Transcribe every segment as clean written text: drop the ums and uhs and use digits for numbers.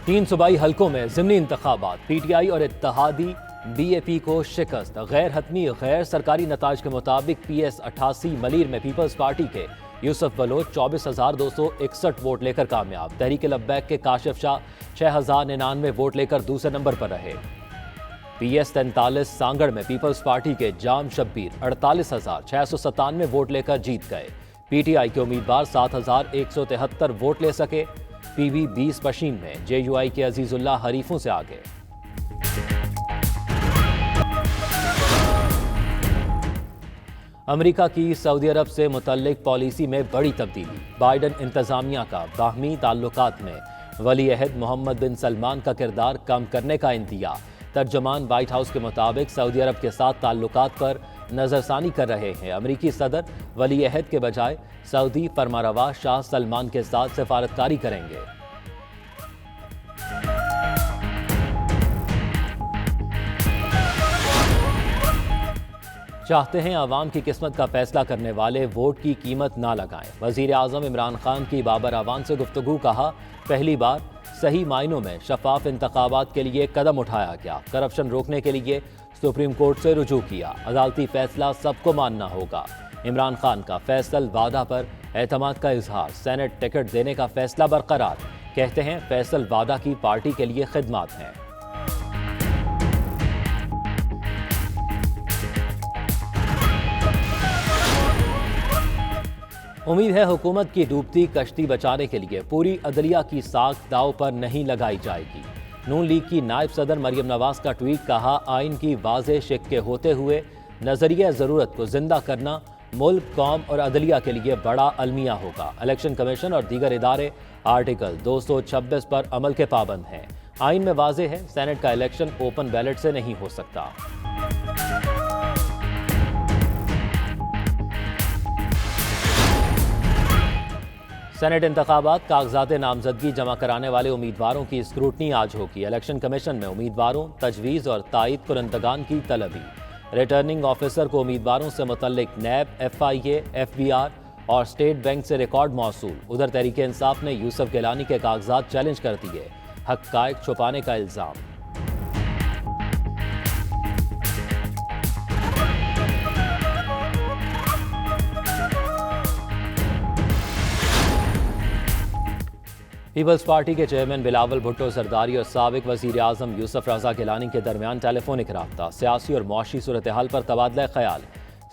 3 सूबाई हलकों में ज़िमनी इंतखाबात, पीटीआई और इत्तेहादी बीएपी को शिकस्त। गैर हतमी गैर सरकारी नताज के मुताबिक PS 88 मलीर में पीपल्स पार्टी के यूसुफ बलोच 24,261 वोट लेकर कामयाब। तहरीक लब्बैक के काशिफ शाह 6,099 वोट लेकर दूसरे नंबर पर रहे। PS 43 सांगड़ में पीपल्स पार्टी के जाम शब्बीर 48,697 वोट लेकर जीत गए। पीटीआई के उम्मीदवार 7,173 वोट ले सके। PB 20 पशीन में JUI के अजीजुल्लाह हरीफों से आगे। अमेरिका की सऊदी अरब से मुतल्लिक पॉलिसी में बड़ी तब्दीली। बाइडन इंतजामिया का बाहमी ताल्लुकात में वली अहद मोहम्मद बिन सलमान का किरदार कम करने का इंतज़ार। तर्जमान व्हाइट हाउस के मुताबिक सऊदी अरब के साथ ताल्लुकात पर नजरसानी कर रहे हैं। अमेरिकी सदर वली अहद के बजाय सऊदी फरमारवा शाह सलमान के साथ सिफारतकारी करेंगे। चाहते हैं आवाम की किस्मत का फैसला करने वाले वोट की कीमत ना लगाएं। वजीर आजम इमरान खान की बाबर आवान से गुफ्तगू। कहा, पहली बार सही मायनों में शफाफ इंतखाबात के लिए कदम उठाया गया। करप्शन रोकने के लिए सुप्रीम कोर्ट से रुजू किया। अदालती फैसला सबको मानना होगा। इमरान खान का फैसल वादा पर एतमाद का इजहार। सेनेट टिकट देने का फैसला बरकरार। कहते हैं फैसल वादा की पार्टी के लिए खिदमत हैं। उम्मीद है हुकूमत की डूबती कश्ती बचाने के लिए पूरी अदलिया की साख दाव पर नहीं लगाई जाएगी। नून लीग की नायब सदर मरियम नवाज का ट्वीट। कहा, आइन की वाज़ेह शिक्के होते हुए नजरिया ज़रूरत को जिंदा करना मुल्क, कौम और अदलिया के लिए बड़ा अलमिया होगा। इलेक्शन कमीशन और दीगर इदारे आर्टिकल 226 पर अमल के पाबंद हैं। आइन में वाज़ेह है, सेनेट का इलेक्शन ओपन बैलेट से नहीं हो सकता। सेनेट इंतखाबात कागजात नामजदगी जमा कराने वाले उम्मीदवारों की स्क्रूटनी आज होगी। इलेक्शन कमीशन में उम्मीदवारों, तजवीज़ और तायद कुरंदगान की तलबी। रिटर्निंग ऑफिसर को उम्मीदवारों से मुतल्लिक नैब, FIA, FBR और स्टेट बैंक से रिकॉर्ड मौसूल। उधर तहरीक इंसाफ ने यूसुफ गिलानी के कागजात चैलेंज कर दिए। हक़ाइक़ छुपाने का इल्ज़ाम। पीपल्स पार्टी के चेयरमैन बिलावल भुट्टो जरदारी और साबिक वज़ीर आज़म यूसुफ रज़ा गिलानी के दरमियान टेलीफोनिक रब्ता। सियासी और मुआशी सूरत हाल पर तबादला ख्याल।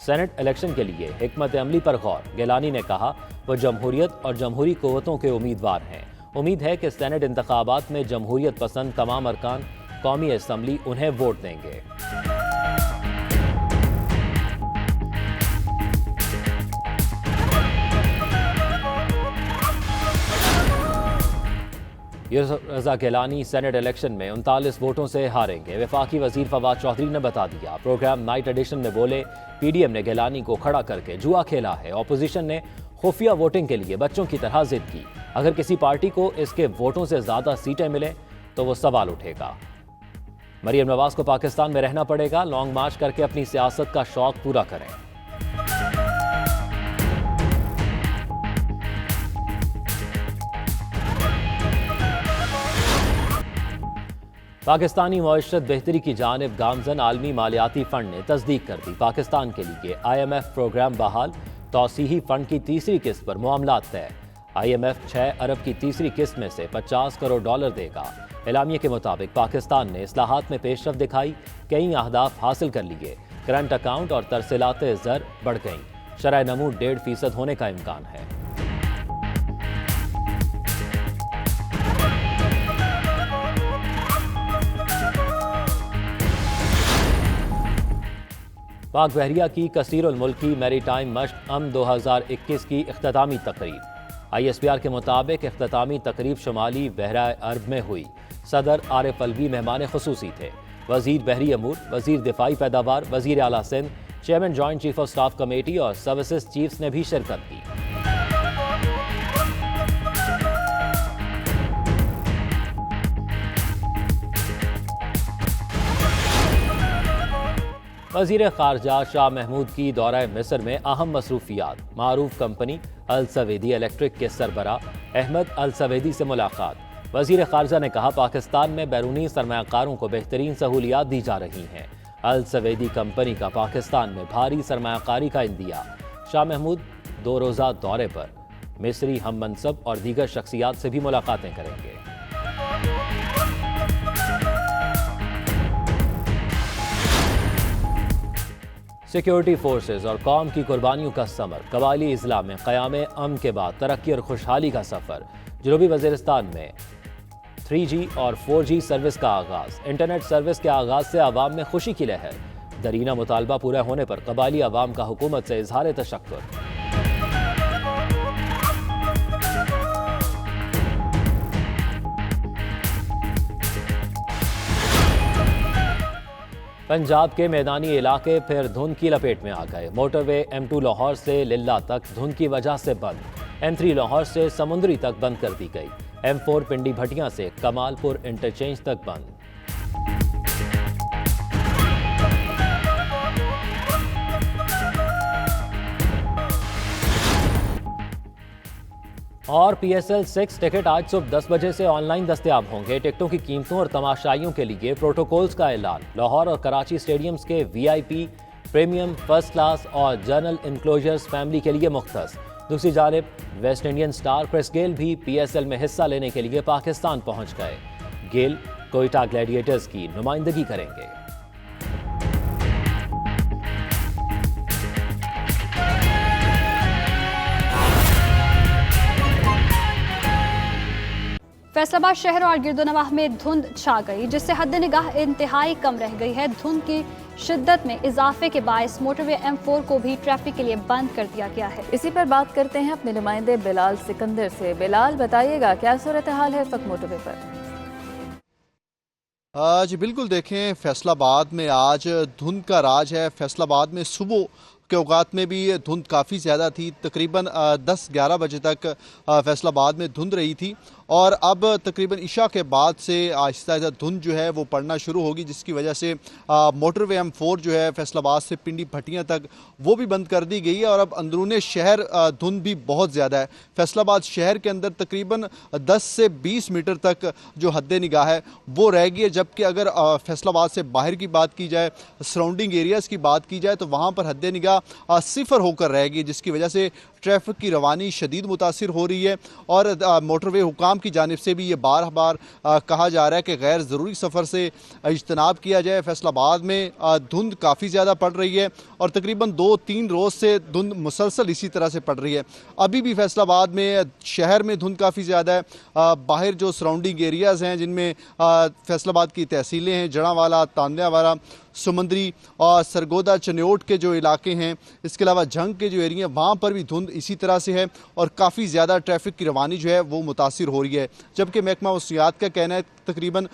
सेनेट इलेक्शन के लिए हिकमत अमली पर गौर। गिलानी ने कहा, वह जमहूरियत और जमहूरी क़ुव्वतों के उम्मीदवार हैं। उम्मीद है कि सेनेट इंतखाबात में जमहूरियत पसंद तमाम अरकान कौमी असम्बली उन्हें वोट देंगे। यूसुफ रज़ा गिलानी सेनेट इलेक्शन में 39 वोटों से हारेंगे। वफाकी वजीर फवाद चौधरी ने बता दिया। प्रोग्राम नाइट एडिशन में बोले, PDM ने गिलानी को खड़ा करके जुआ खेला है। ऑपोजिशन ने खुफिया वोटिंग के लिए बच्चों की तरह जिद की। अगर किसी पार्टी को इसके वोटों से ज्यादा सीटें मिले तो वो सवाल उठेगा। मरियम नवाज को पाकिस्तान में रहना पड़ेगा। लॉन्ग मार्च करके अपनी सियासत का शौक पूरा करें। पाकिस्तानी मईशत बेहतरी की जानिब गामजन आलमी मालियाती फंड ने तस्दीक कर दी। पाकिस्तान के लिए IMF प्रोग्राम बहाल। तौसीही फंड की तीसरी किस्त पर मामलात तय। IMF 6 अरब की तीसरी किस्त में से $50 करोड़ देगा। एलामिया के मुताबिक पाकिस्तान ने इस्लाहात में पेशरफ दिखाई, कई अहदाफ हासिल कर लिए। करंट अकाउंट और तरसीलात ज़र बढ़ गईं। शरह नमू 1.5% होने का इम्कान है। पाक बहरिया की कसीरुल मुल्की मैरीटाइम मश्क 2021 की इख्तितामी तकरीब। ISPR के मुताबिक इख्तितामी तकरीब शुमाली बहरा अरब में हुई। सदर आरिफ अलवी मेहमान खुसूसी थे। वजीर बहरी अमूर, वजीर दिफाई पैदावार, वजीर आला Sindh, chairman joint chief of staff committee और सर्विसेज चीफ्स ने भी शिरकत की। वज़ीर ख़ारजा शाह महमूद की दौरा मिस्र में अहम मसरूफियात। मारूफ कंपनी अल सवेदी इलेक्ट्रिक के सरबरा अहमद अल सवेदी से मुलाकात। वजीर खारजा ने कहा, पाकिस्तान में बैरूनी सरमायाकारों को बेहतरीन सहूलियात दी जा रही हैं। अल सवेदी कंपनी का पाकिस्तान में भारी सरमायाकारी का इंदिया। शाह महमूद 2 रोज़ा दौरे पर मिस्री हम मनसब और दीगर शख्सियात से भी मुलाकातें करेंगे। सिक्योरिटी फोर्सेज और कौम की कुर्बानियों का समर। कबायली इजला में क़याम अमन के बाद तरक्की और खुशहाली का सफ़र। जनूबी वज़ीरिस्तान में 3G और 4G सर्विस का आगाज़। इंटरनेट सर्विस के आगाज़ से आवाम में खुशी की लहर। दरीना मुतालबा पूरा होने पर कबायली आवाम का हुकूमत से इजहार तशक्कुर। पंजाब के मैदानी इलाके फिर धुंध की लपेट में आ गए। मोटरवे M2 लाहौर से लिल्ला तक धुंध की वजह से बंद। M3 लाहौर से समुंदरी तक बंद कर दी गई। M4 पिंडी भटियां से कमालपुर इंटरचेंज तक बंद। और PSL 6 टिकट आज सुबह 10 बजे से ऑनलाइन दस्तयाब होंगे। टिकटों की कीमतों और तमाशाइयों के लिए प्रोटोकॉल्स का ऐलान। लाहौर और कराची स्टेडियम्स के VIP, प्रीमियम, फर्स्ट क्लास और जनरल इंक्लोजर्स फैमिली के लिए मुख्तस। दूसरी जानिब West Indian star Chris Gayle भी PSL में हिस्सा लेने के लिए पाकिस्तान पहुंच गए। गेल कोयटा ग्लैडिएटर्स की नुमाइंदगी करेंगे। फैसलाबाद शहर और गिरदोनवाह में धुंध छा गई, जिससे हद निगाह इंतहाई कम रह गई है। धुंध की शिद्दत में इजाफे के बायस मोटरवे M4 को भी ट्रैफिक के लिए बंद कर दिया गया है। इसी पर बात करते हैं अपने नुमाइंदे बिलाल सिकंदर से। बिलाल, बताइएगा क्या सूरत हाल है इस वक्त मोटरवे पर? जी बिल्कुल, देखें फैसलाबाद में आज धुंध का राज है। फैसलाबाद में सुबह के औकात में भी धुंध काफ़ी ज़्यादा थी। तकरीबन 10-11 बजे तक फैसलाबाद में धुंध रही थी और अब तकरीबन इशा के बाद से आहिस्ता आहिस्ता धुंध जो है वो पड़ना शुरू होगी, जिसकी वजह से मोटरवे M4 जो है फैसलाबाद से पिंडी भटियां तक वो भी बंद कर दी गई है। और अब अंदरूने शहर धुंध भी बहुत ज़्यादा है। फैसलाबाद शहर के अंदर तकरीबन 10 से 20 मीटर तक जो हद निगाह है वो रह गई है, जबकि अगर फैसलाबाद से बाहर की बात की जाए, सराउंडिंग एरियाज़ की बात की जाए, तो वहाँ पर हद निगाह 0 होकर रह गई, जिसकी वजह से ट्रैफिक की रवानी शदीद मुतासिर हो रही है। और मोटरवे हुकाम की जानिब से भी ये बार बार कहा जा रहा है कि गैर ज़रूरी सफ़र से इज्तनाब किया जाए। फैसलाबाद में धुंध काफ़ी ज़्यादा पड़ रही है और तकरीबन 2-3 रोज़ से धुंध मुसलसल इसी तरह से पड़ रही है। अभी भी फैसलाबाद में शहर में धुंध काफ़ी ज़्यादा है। बाहर जो सराउंडिंग एरियाज़ हैं, जिनमें फैसलाबाद की तहसीलें हैं, जड़ावाला, तांदियावाला, सुमंदरी और सरगोदा, चन्योट के जो इलाके हैं, इसके अलावा झंग के जो एरिया हैं, वहाँ पर भी धुंध इसी तरह से है और काफ़ी ज़्यादा ट्रैफिक की रवानी जो है वो मुतासिर हो रही है। जबकि महकमा वसियात का कहना है तकरीबन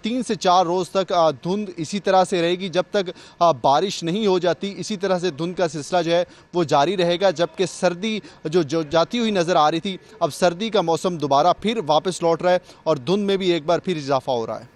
3 से 4 रोज़ तक धुंध इसी तरह से रहेगी। जब तक बारिश नहीं हो जाती, इसी तरह से धुंध का सिलसिला जो है वो जारी रहेगा। जबकि सर्दी जो जाती हुई नज़र आ रही थी, अब सर्दी का मौसम दोबारा फिर वापस लौट रहा है और धुंध में भी एक बार फिर इजाफा हो रहा है।